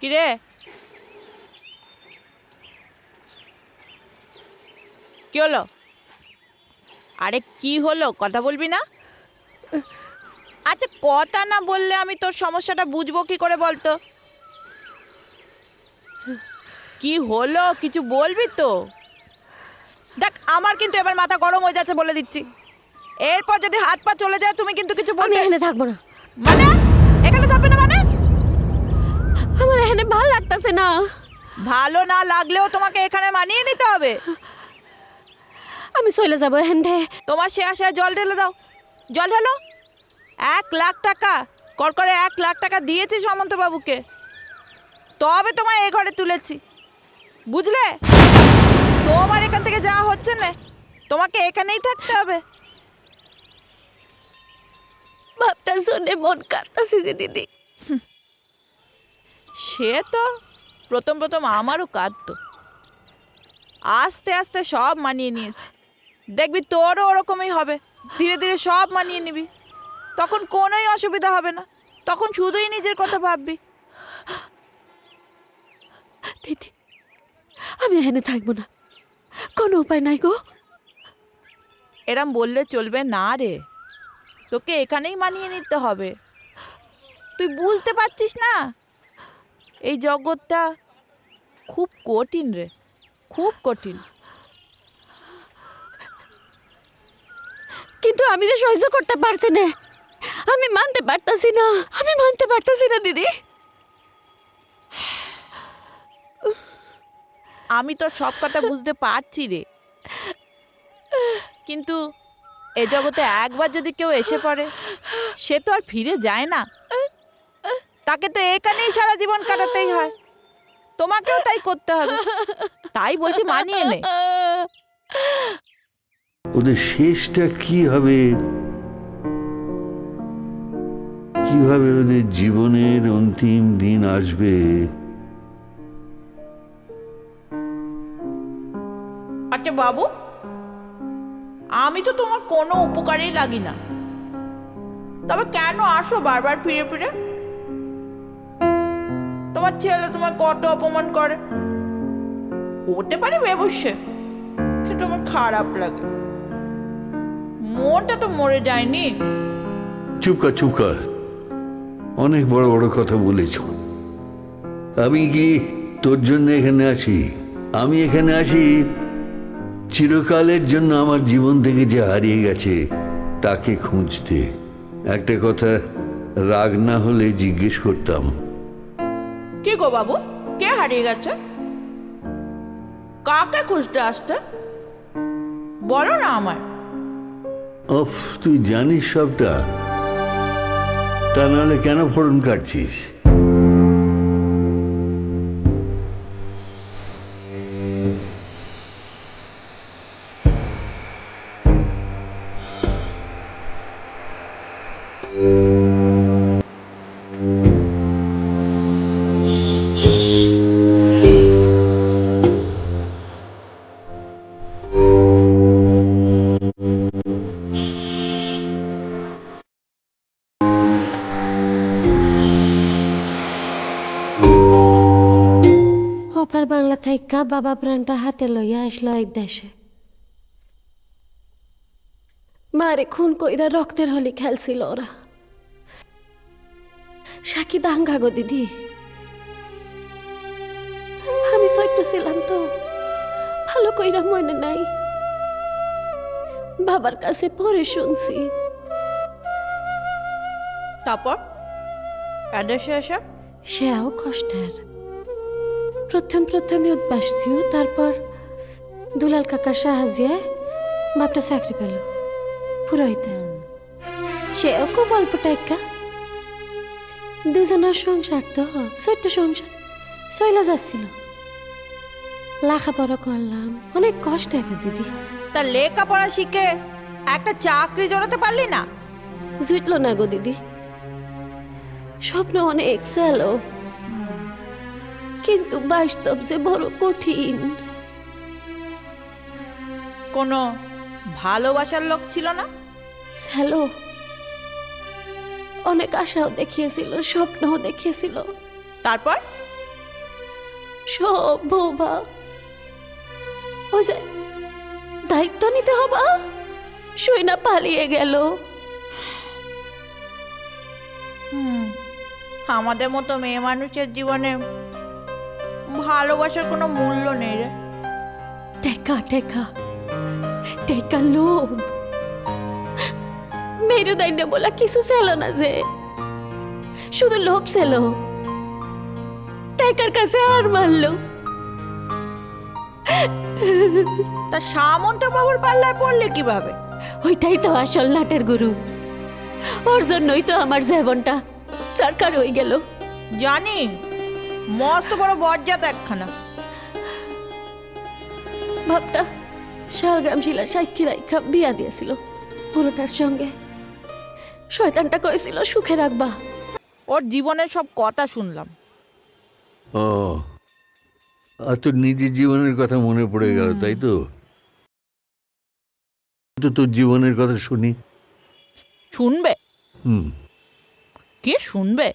কিরে, কি হলো? আরে কি হলো, কথা বলবি না? আচ্ছা, কথা না বললে আমি তোর সমস্যাটা বুঝবো কি করে বলতো? কি হলো, কিছু বলবি তো? দেখ, আমার কিন্তু এবার মাথা গরম হয়ে যাচ্ছে বলে দিচ্ছি। এরপর যদি হাত পা চলে যায় তুমি কিন্তু কিছু আমি বলতে। এখানে থাকবো না। মানে এখানে থাকবে না মানে? আমার এখানে ভালো লাগতেছে না। ভালো না লাগলেও তোমাকে এখানে মানিয়ে নিতে হবে। আমি চলে যাবো এখান থেকে। তোমার সে আশায় জল ঢেলে দাও। জল ঢেলো। 1,00,000 টাকা, করে 1,00,000 টাকা দিয়েছি সামন্তবাবুকে, তবে তোমায় এ ঘরে তুলেছি, বুঝলে? তোমার এখান থেকে যাওয়া হচ্ছে না, তোমাকে এখানেই থাকতে হবে। ভাবটা শুনে মন কাঁদতাছে যে দিদি। সে তো প্রথম প্রথম আমারও কাঁদতো, আস্তে আস্তে সব মানিয়ে নিয়েছে। দেখবি তোরও ওরকমই হবে, ধীরে ধীরে সব মানিয়ে নিবি, তখন কোনোই অসুবিধা হবে না, তখন শুধুই নিজের কথা ভাববি। দিদি, আমি এখানে থাকবো না, কোনো উপায় নাই গো। এরম বললে চলবে না রে, তোকে এখানেই মানিয়ে নিতে হবে। তুই বুঝতে পারছিস না, এই জগৎটা খুব কঠিন রে, খুব কঠিন। কিন্তু আমি যে সহ্য করতে পারছি না, আমি মানতে পারতাছি না, আমি মানতে পারতাছি না দিদি। আমি তো সব কথা বুঝতে পারছি রে, কিন্তু এ জগতে একবার যদি কেউ এসে পড়ে, সে তো আর ফিরে যায় না, তাকে তো এখানেই সারা জীবন কাটাতেই হয়। তোমাকেও তাই করতে হবে, তাই বলছি মানিয়ে নে। ওদের শেষটা কি হবে, কিভাবে ওদের জীবনের অন্তিম দিন আসবে? আচ্ছা বাবু, আমি তো তোমার কোনো উপকারেই লাগি না, তবে কেন আসো বারবার ফিরে ফিরে? তোমার ছেলে তোমার কত অপমান করে, হতে পারে বেবশ্যে, কিন্তু আমার খারাপ লাগে। মনটা তো মরে যায়নি। চুপ কর, অনেক বড় বড় কথা বলেছ। আমি কি তোর জন্য এখানে আসি? আমি এখানে আসি চিরকালের জন্য আমার জীবন থেকে যে হারিয়ে গেছে তাকে খুঁজতে। একটা কথা রাগ না হলে জিজ্ঞেস করতাম, কি গো বাবু, কে হারিয়ে গেছে? কাকে খুঁজতে আসতে বলো না আমায়। অফ, তুই জানিস সবটা, তা নাহলে কেন ফোড়ন কাটছিস? অপার বাংলা থাইকা বাবা প্রাণটা হাতে লইয়া আসলো এক দেশে। মারে খুন কইরা রক্তের হলি খেলছিল ওরা। সাকি দাঙ্গা গো দিদি। আমি সৈত্য ছিলাম তো, ভালো কইরা মনে নাই। বাবার কাছে পরে শুনছি। তারপর এদেশে এসে সেও কষ্টের। প্রথমে উদ্বাস দিও, তারপর দুলাল কাকার সাহায্যে বাপটা চাকরি পেল পুরোহিতে। সেও খুব অল্প টাকা। দুজনের সংসার তো ছোট্ট সংসার চইলা যাচ্ছিল। লেখাপড়া করলাম অনেক কষ্টে গো দিদি। তা লেখাপড়া শিখে একটা চাকরি জড়াতে পারলি না? জুটলো না গো দিদি। স্বপ্ন অনেক ছিল, কিন্তু বাস্তব যে বড় কঠিন। কোনো ভালোবাসার লোক ছিল না? ছিল, অনেক আশাও দেখিয়েছিল, স্বপ্নও দেখিয়েছিল। তারপর সব বোবা। ওই যে দায়িত্ব নিতে হবা, শুই না পালিয়ে গেল। আমাদের মতো মেয়ে মানুষের জীবনে ভালোবাসার কোনো মূল্য নেই রে। টেকা টেকা টেকা লোভ, মেরুদণ্ড বলা কিছু ছিল না, যে শুধু লোভ ছিল। টেকার কাছে আর মারলো। তা সামন্ত বাবুর পাল্লায় পড়লে কিভাবে? ওইটাই তো আসল নাটের গুরু। ওর জন্যই তো আমার জীবনটা সরকার হয়ে গেল। জানি, মস্ত বড় বজ্জাত একখানা। ভাবটা শালগ্রাম শিলা সাক্ষী রাইখা বিয়া দিয়েছিল পুরোটার সঙ্গে। শয়তানটা কইছিল সুখে রাখবা। ওর জীবনের সব কথা শুনলাম। ও, আর তোর নিজের জীবনের কথা মনে পড়ে গেল, তাই তো? তো তোর জীবনের কথা শুনি। শুনবে? হুম। কে শুনবে?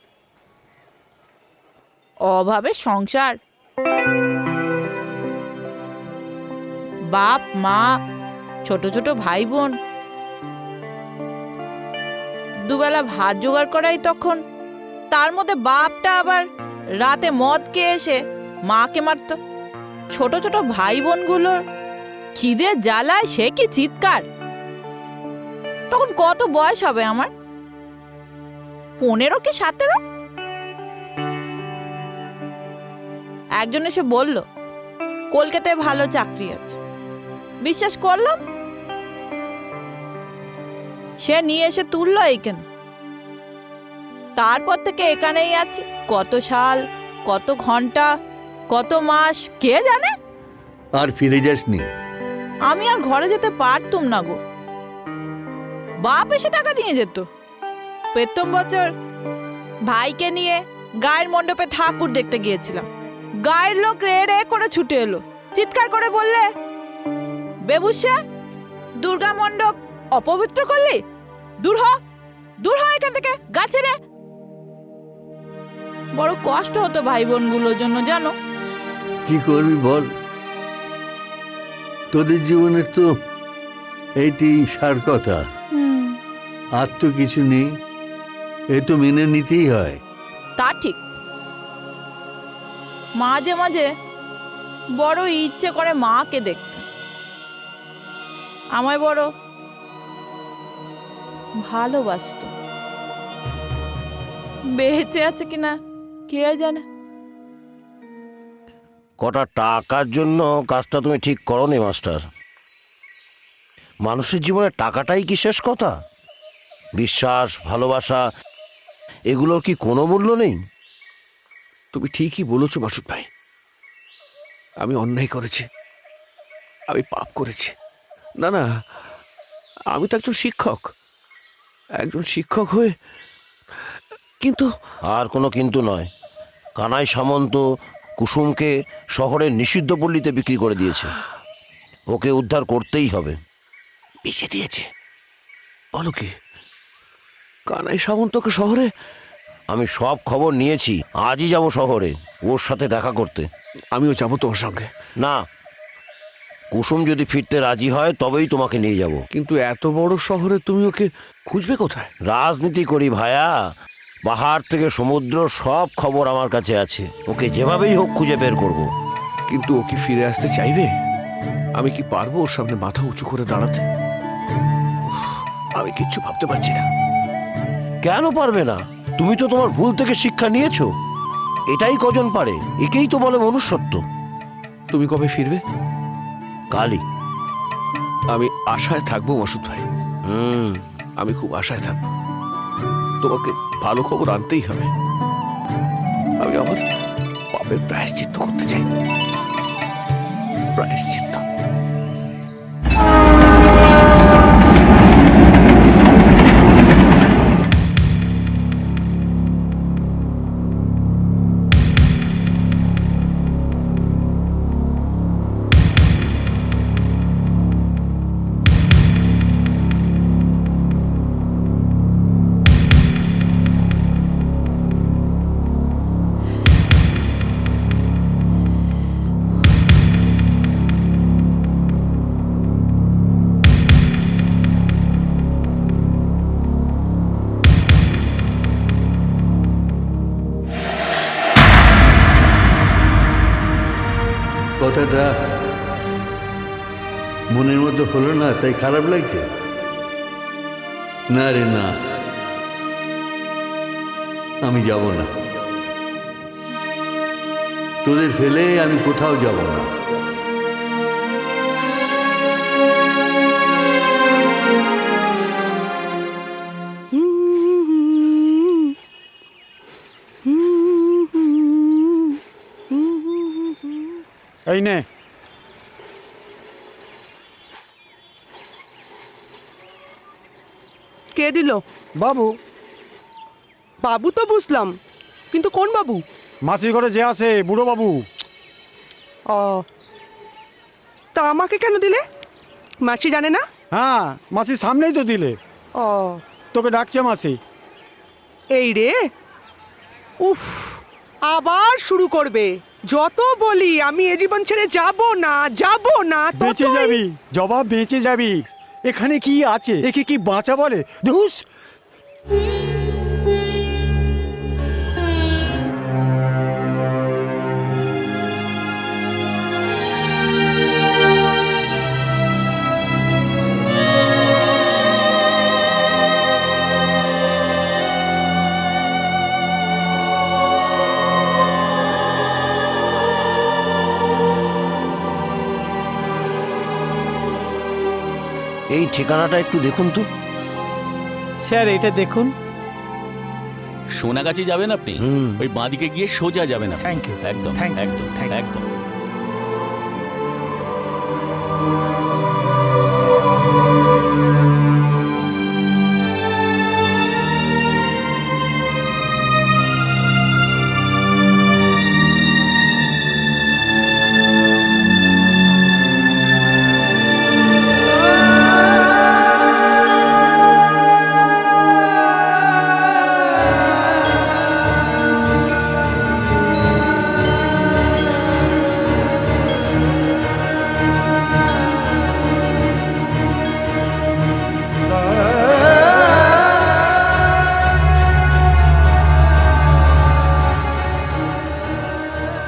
অভাবের সংসার, বাপ মা, ছোট ছোট ভাই বোন, দুবেলা ভাত জোগাড় করাই তখন। তার মধ্যে বাপটা আবার রাতে মদ খেয়ে এসে মাকে মারত। ছোট ছোট ভাই বোনগুলোর খিদে জ্বালায় সে কি চিৎকার। তখন কত বয়স হবে আমার? 15 কি 17। একজন এসে বলল কলকাতায় ভালো চাকরি আছে। বিশ্বাস করলাম। সে নিয়ে এসে তুললো এইখানে। তারপর থেকে এখানেই আছি। কত সাল, কত ঘন্টা, কত মাস, কে জানে। আর ফিরে যাসনি? আমি আর ঘরে যেতে পারতুম না গো। বাপ এসে টাকা দিয়ে যেত। প্রথম বছর ভাইকে নিয়ে গায়ের মণ্ডপে ঠাকুর দেখতে গিয়েছিলাম। গায়ের লোক রে রে করে ছুটে এলো, চিৎকার করে বললে, বেবুসা, দুর্গা মণ্ডপ অপবিত্র করলি, দূর হ, দূর হ এখান থেকে, গাছে রে। বড় কষ্ট হতো ভাই বোনগুলোর জন্য, জানো। কি করবি বল? তোদের জীবনের তো এইটি সার কথা। আর তো কিছু নেই, এ তো মেনে নিতেই হয়। তা ঠিক। মাঝে মাঝে বড় ইচ্ছে করে মাকে দেখতে। আমায় বড় ভালোবাসত। বেঁচে আছে কিনা কে জানে। কটা টাকার জন্য কাজটা তুমি ঠিক করোনি মাস্টার। মানুষের জীবনে টাকাটাই কি শেষ কথা? বিশ্বাস, ভালোবাসা, এগুলোর কি কোনো মূল্য নেই? তুমি ঠিকই বলেছো মাসুদ ভাই। আমি অন্যায় করেছি, আমি পাপ করেছি। না না, আমি তো একজন শিক্ষক হয়ে। কিন্তু আর কোনো কিন্তু নয়। কানাই সামন্ত কুসুমকে শহরের নিষিদ্ধ পল্লীতে বিক্রি করে দিয়েছে। ওকে উদ্ধার করতেই হবে। পিছিয়ে দিয়েছে? বলো কি? কানাই সামন্তকে শহরে? আমি সব খবর নিয়েছি। আজই যাব শহরে ওর সাথে দেখা করতে। আমিও যাবো তোমার সঙ্গে। না, কুসুম যদি ফিরতে রাজি হয় তবেই তোমাকে নিয়ে যাব। কিন্তু এত বড় শহরে তুমি ওকে খুঁজবে কোথায়? রাজনীতি করি ভায়া। পাহাড় থেকে সমুদ্র সব খবর আমার কাছে আছে। ওকে যেভাবেই হোক খুঁজে বের করব। কিন্তু ও কি ফিরে আসতে চাইবে? আমি কি পারবো ওর সামনে মাথা উঁচু করে দাঁড়াতে? আমি কিচ্ছু ভাবতে পারছি না। কেন পারবে না? তুমি তো তোমার ভুল থেকে শিক্ষা নিয়েছো। এটাই কজন পারে? একেই তো বলে মনুষ্যত্ব। তুমি কবে ফিরবে? কালই। আমি আশায় থাকবো মাসুদ ভাই। আমি খুব আশায় থাকবো। তোমাকে ভালো খবর আনতেই হবে। আমি আমার পাপের প্রায়শ্চিত্ত করতে চাই। প্রায়শ্চিত্ত। কথাটা মনের মধ্যে হলো না তাই খারাপ লাগছে? না রে না, আমি যাব না, তোদের ফেলে আমি কোথাও যাব না। এই নে, কে দিল? বাবু। বাবু তো বুঝলাম, কিন্তু কোন বাবু? মাসি ঘরে যে আছে বুড়ো বাবু। ও, তা আমাকে কেন দিলে? মাসি জানে না? হ্যাঁ, মাসির সামনেই তো দিলে। ও, তোকে ডাকছে মাসি। এই রে, উফ, আবার শুরু করবে। যত বলি আমি এ জীবন ছেড়ে যাব না, যাব না, বেঁচে ততই- যাবি, জবাব বেঁচে যাবি। এখানে কি আছে? একে কি বাঁচা বলে? ধুস। এই ঠিকানাটা একটু দেখুন তো। স্যার এটা দেখুন। সোনাগাছি যাবেন আপনি? হুম। ওই বাঁদিকে গিয়ে সোজা যাবেন আপনি। Thank you. একদম Thank you. একদম Thank you. একদম।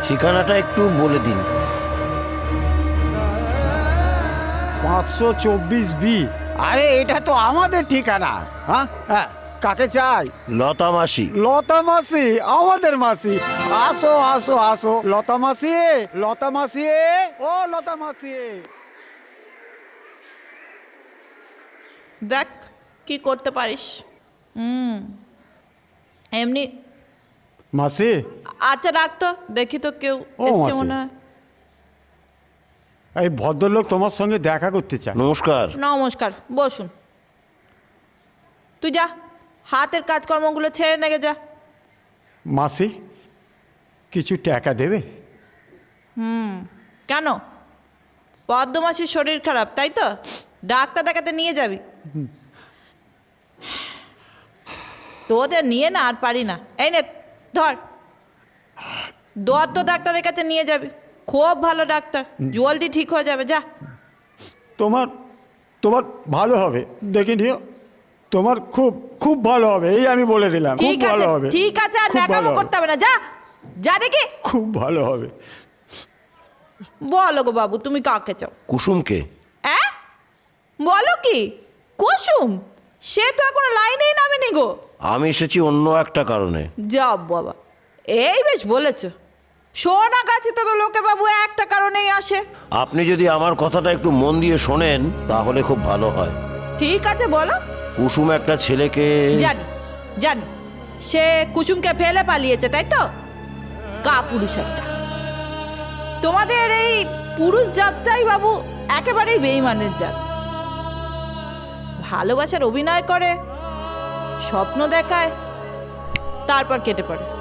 ঠিকানাটা একটু বলে দিন। 524B। আরে এটা তো আমাদের ঠিকানা। হ্যাঁ হ্যাঁ, কাকে চাই? লতা মাসি। লতা মাসি, আমাদের মাসি। আসো আসো আসো, লতা মাসি, লতা মাসি, ও লতা মাসি। দেখ কি করতে পারিস। এমনি মাসি, আচ্ছা রাখতো, দেখি তো কেউ ও, এসছে মাসি। মনে হয়। এই ভদ্রলোক তোমার সঙ্গে দেখা করতে চায়। নমস্কার। নমস্কার, বসুন। তুই যা, হাতের কাজকর্মগুলো ছেড়ে নেগে যা। মাসি, কিছু টাকা দেবে? কেন? পদ্মমাসির শরীর খারাপ তাই তো? ডাক্তার দেখাতে নিয়ে যাবি? তোদের নিয়ে না আর পারি না। এই নে ধর, দত্ত ডাক্তারের কাছে নিয়ে যাবি, খুব ভালো ডাক্তার, জলদি ঠিক হয়ে যাবে। যা। তোমার তোমার ভালো হবে, দেখে নিও। তোমার খুব খুব ভালো হবে, এই আমি বলে দিলাম। খুব ঠিক ভালো আছে হবে, ঠিক আছে, আর খুব ন্যাকামো ভালো হবে, করতে হবে না। যা যা দেখি। খুব ভালো হবে। বলো গো বাবু, তুমি কাকে চাও? কুসুমকে। বলো কি? কুসুম? সে তো এখনো লাইনেই নামেনি গো। আমি এসেছি অন্য একটা কারণে। যা বাবা, এই বেশ বলেছ। সোনাগাছি তো লোকে বাবু একটা কারণেই আসে। আপনি যদি আমার কথাটা একটু মন দিয়ে শোনেন তাহলে খুব ভালো হয়। ঠিক আছে বলো। কুসুম একটা ছেলেকে। জানি জানি, সে কুসুমকে ফেলে পালিয়েছে তাই তো? কাপুরুষ একটা। তোমাদের এই পুরুষ জাতটাই বাবু একেবারেই বেঈমানের জাত। ভালোবাসার অভিনয় করে, স্বপ্ন দেখায়, তারপর কেটে পড়ে।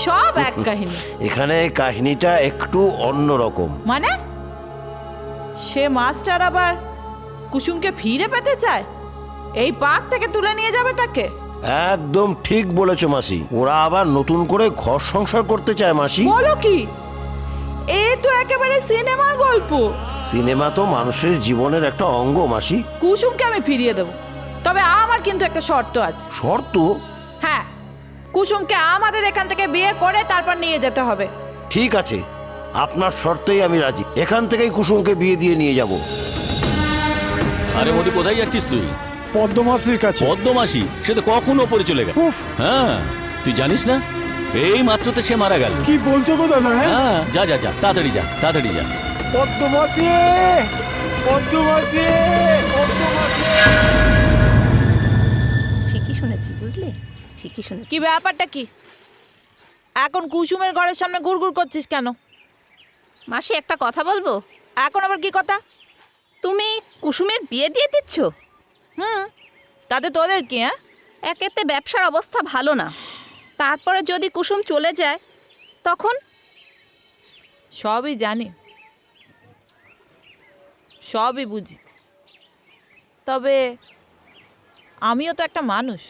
সব এক কাহিনী। এখানে কাহিনীটা একটু অন্যরকম। মানে সে মাস্টার আবার কুসুমকে ফিরে পেতে চায়, এই পাক থেকে তুলে নিয়ে যাবে তাকে। একদম ঠিক বলেছো মাসি, ওরা আবার নতুন করে ঘর সংসার করতে চায় মাসি। বলো কি? এ তো একেবারে সিনেমার গল্প। সিনেমা তো মানুষের জীবনের একটা অঙ্গ মাসি। কুসুমকে আমি ফিরিয়ে দেব, তবে আমার কিন্তু একটা শর্ত আছে। শর্ত? হ্যাঁ, কুসুমকে আমাদের এখান থেকে বিয়ে করে তারপর নিয়ে যেতে হবে। ঠিক আছে, আপনার শর্তেই আমি রাজি। এখান থেকেই কুসুমকে বিয়ে দিয়ে নিয়ে যাব। আরে মোদি, কোথায় যাচ্ছিস তুই? পদ্মমাসির কাছে। পদ্মমাসি? সে তো কখন ওপরে চলে গেল। উফ, হ্যাঁ, তুই জানিস না এই মাত্র তো সে মারা গেল। কি বলছো গো দাদা? হ্যাঁ, হ্যাঁ, যা যা যা, তাড়াতাড়ি যা, তাড়াতাড়ি যা। পদ্মমাসি, পদ্মমাসি, পদ্মমাসি। ঠিকই শুনেছি, বুঝলি? ঠিকই শুনেছি। কি ব্যাপারটা কি? এখন কুসুমের ঘরের সামনে গুড়গুড় করছিস কেন? মাসি, একটা কথা বলবো? এখন আবার কি কথা? তুমি কুসুমের বিয়ে দিয়ে দিচ্ছ? তাতে তোদের কি? হ্যাঁ, একেতে ব্যবসার অবস্থা ভালো না, তারপরে যদি কুসুম চলে যায় তখন? সবই জানি, সবই বুঝি, তবে আমিও তো একটা মানুষ।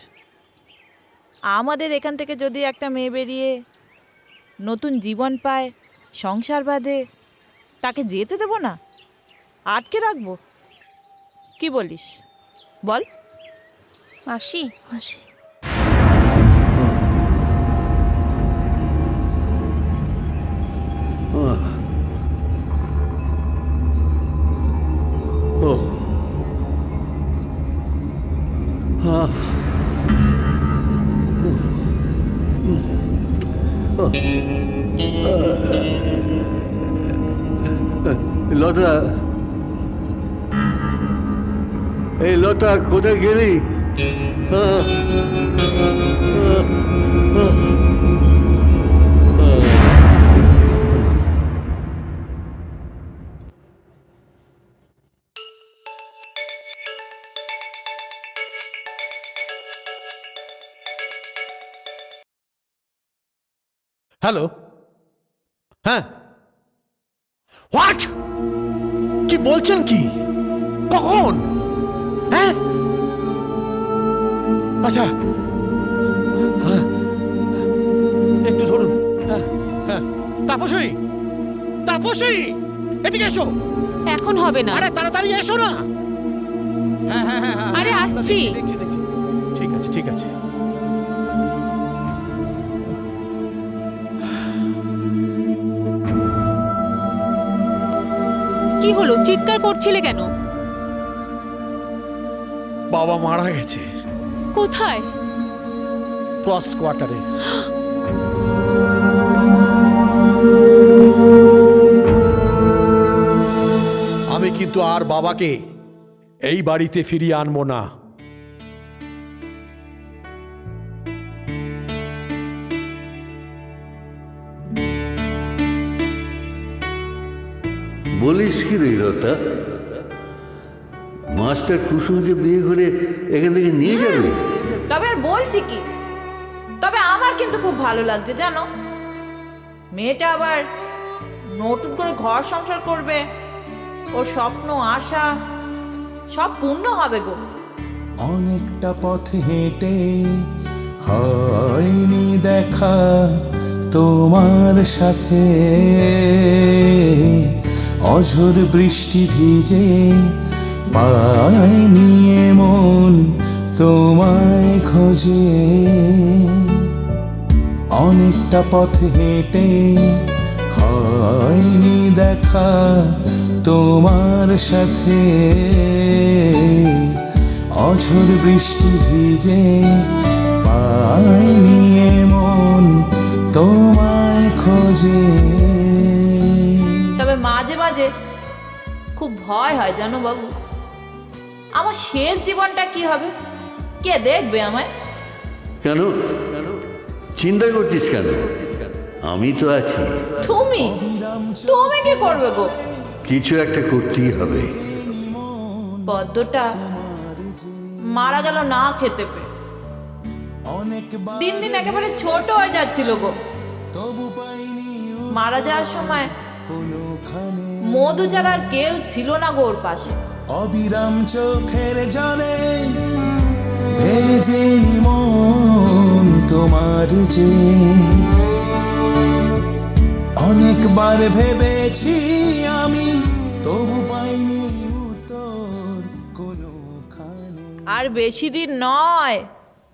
আমাদের এখান থেকে যদি একটা মেয়ে বেরিয়ে নতুন জীবন পায়, সংসার বাঁধে, তাকে যেতে দেবো না? আটকে রাখবো? কি বলিস বল? মাসি, মাসি, ও লতা, এই লতা, কোথায় গেলি? হ্যালো, হ্যাঁ, হোয়াট? কি বলছেন? কি, কখন? হ্যাঁ, আচ্ছা, হ্যাঁ, একটু ধরুন। হ্যাঁ হ্যাঁ, তাপসী, তাপসী, এদিকে এসো। এখন হবে না। আরে তাড়াতাড়ি এসো না। হ্যাঁ হ্যাঁ হ্যাঁ হ্যাঁ, আরে আসছি। দেখছি দেখছি, ঠিক আছে ঠিক আছে। কি হলো, চিৎকার করছিলে কেন? বাবা মারা গেছে। কোথায়? ক্রস কোয়ার্টারে। আমি কিন্তু আর বাবাকে এই বাড়িতে ফিরিয়ে আনবো না। বলিস কি রে লতা? মাস্টার কুসুমকে বিয়ে করে এখান থেকে নিয়ে যাবে? তবে আর বলছি কি, তবে আমার কিন্তু খুব ভালো লাগছে জানো। মেয়েটা আবার নতুন করে ঘর সংসার করবে, ওর স্বপ্ন আশা সব পূর্ণ হবে গো। অনেকটা পথ হেঁটে হয়নি দেখা তোমার সাথে, অঝোর বৃষ্টি ভিজে পায়নি মন তোমায় খোঁজে। অনেকটা পথ হেঁটে হয়নি দেখা তোমার সাথে, অঝোর বৃষ্টি ভিজে পায়নি মন তোমায় খোঁজে। তবে মাঝে মাঝে খুব ভয় হয় জানো বাবু, আমার শেষ জীবনটা কি হবে, কে দেখবে আমায়? কেন চিন্তা করছিস কেন? আমি তো আছি। তুমি তুমি কি করবে গো? কিছু একটা করতেই হবে। পদ্মটা মারা গেল না খেতে পেয়ে, দিন দিন একেবারে ছোট হয়ে যাচ্ছিল গো। মারা যাওয়ার সময় মধু ছাড়া আর কেউ ছিল না গো ওর পাশে। অবিরাম চোখের জলে ভেজে মন তোমার যে, অনেকবার ভেবেছি আমি তবু পাইনি উত্তর কোনোখানে। আর বেশি দিন নয়,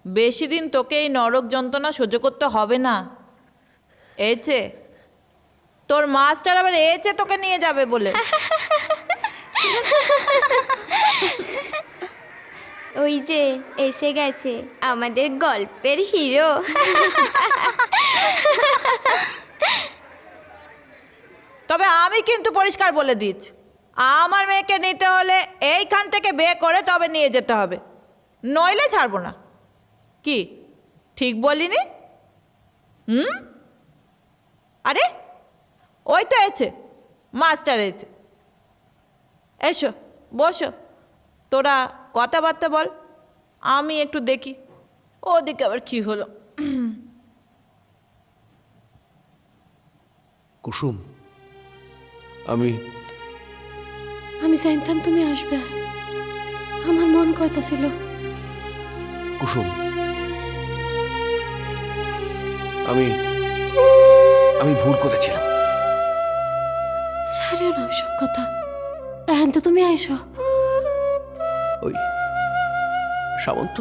বেশি দিন তোকে এই নরক যন্ত্রণা সহ্য করতে হবে না। এই যে তোর মাস্টার আবার এসে তোকে নিয়ে যাবে বলে। ওই যে এসে গেছে আমাদের গল্পের হিরো। তবে আমি কিন্তু পরিষ্কার বলে দিচ্ছি, আমার মেয়েকে নিতে হলে এইখান থেকে বিয়ে করে তবে নিয়ে যেতে হবে, নইলে ছাড়বো না। কি ঠিক বলিনি? আরে ওই তো এসে মাস্টার এসে। এসো বসো, তোরা কথাবার্তা বল, আমি একটু দেখি ওদিকে আবার কি হলো। কুসুম, আমি জানতাম তুমি আসবে, আমার মন কইতাছিল। কুসুম, আমি ভুল করেছিলাম। ছাড়িও না সব কথা, এখন তো তুমি আইসো। ওই সামন্ত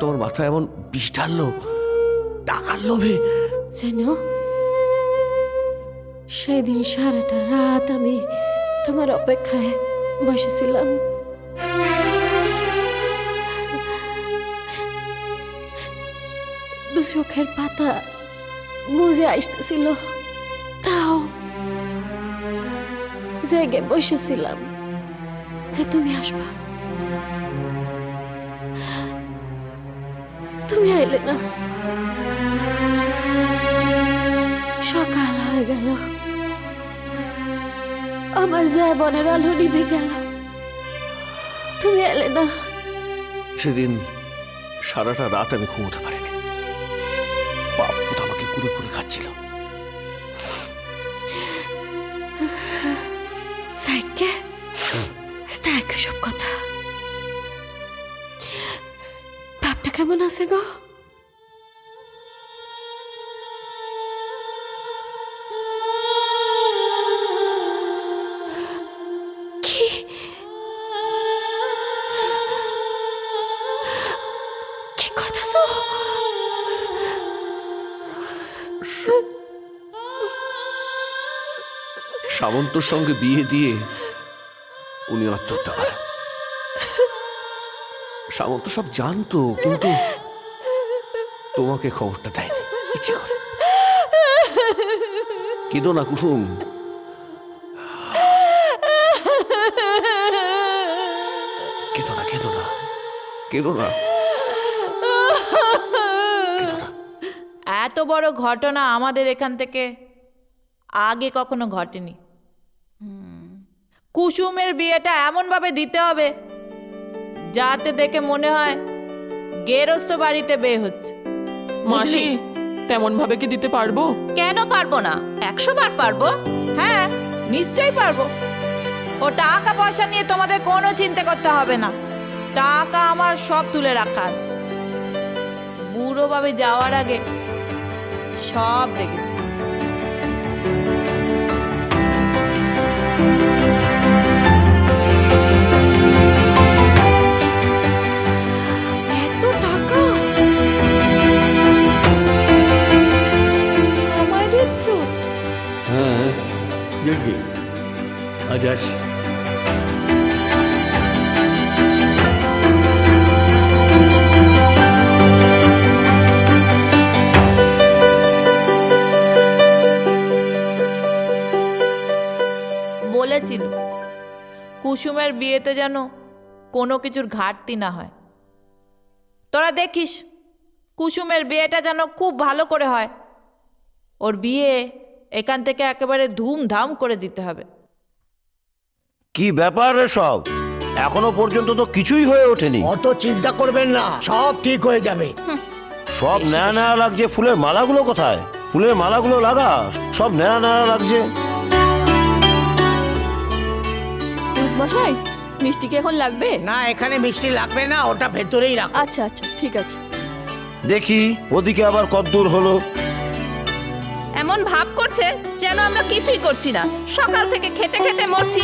আমার মাথায় এমন বিষ ঢাললো টাকার লোভে। জানো, সেদিন সারাটা রাত আমি তোমার অপেক্ষায় বসেছিলাম। দু চোখের পাতা বুঝে আসতেছিল, তাও জেগে বসেছিলাম যে তুমি আসবা। তুমি আইলে না, সকাল হয়ে গেল, আমার জীবনের আলো নিভে গেল, তুমি এলে না। সেদিন সারাটা রাত আমি ঘুমোতে পারিনি, বাপ তো আমাকে কুড়ে কুড়ে খাচ্ছিল। সাইকে সব কথা। বাপটা কেমন আছে গো? কি কথা? সামন্তর সঙ্গে বিয়ে দিয়ে উনি আত্মহত্যা করেন। সামন্ত সব জানতো, কিন্তু তোমাকে খবরটা দেয়নি ইচ্ছে করে। কেঁদো না কুসুম, কেঁদো না, কেঁদো না, কেঁদো না, কেঁদো না। এত বড় ঘটনা আমাদের এখান থেকে আগে কখনো ঘটেনি। কুসুমের বিয়েটা এমনভাবে দিতে হবে যাতে দেখে মনে হয় গেরস্ত বাড়িতে বিয়ে হচ্ছে। মাসি, তেমন ভাবে কি দিতে পারবো? কেন পারবো না? 100 বার পারবো। হ্যাঁ নিশ্চয়ই পারবো। ও টাকা পয়সা নিয়ে তোমাদের কোনো চিন্তা করতে হবে না, টাকা আমার সব তুলে রাখা আছে। বুড়োভাবে যাওয়ার আগে সব দেখেছি। এত টাকা আমায় দিচ্ছ? হ্যাঁ যাকে আজ আসি। বলেছিল কুসুমের বিয়েতে যেন কোনো কিছুর ঘাটতি না হয়। তোরা দেখিস কুসুমের বিয়েটা যেন খুব ভালো করে হয়। ওর বিয়ে এখান থেকে একেবারে ধুমধাম করে দিতে হবে। কি ব্যাপার রে সব? এখনো পর্যন্ত তো কিছুই হয়ে ওঠেনি। অত চিন্তা করবেন না, সব ঠিক হয়ে যাবে। সব নেয়া নেয়া লাগছে, ফুলের মালাগুলো কোথায়? ফুলের মালাগুলো লাগা, সব নেয়া নেয়া লাগছে। মশাই, মিষ্টি কি এখন লাগবে? না, এখানে মিষ্টি লাগবে না, ওটা ভেতরেই রাখ। আচ্ছা আচ্ছা, ঠিক আছে। দেখি ওদিকে আবার কদ্দূর হলো। এমন ভাব করছে যেন আমরা কিছুই করছি না, সকাল থেকে খেটে খেটে মরছি।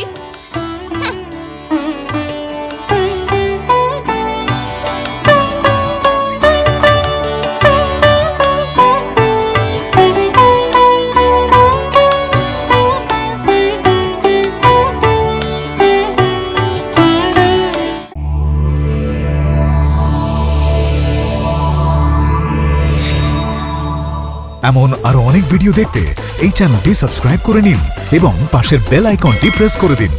এমন আরো অনেক ভিডিও দেখতে এই চ্যানেলটি সাবস্ক্রাইব করে নিন এবং পাশের বেল আইকনটি প্রেস করে দিন।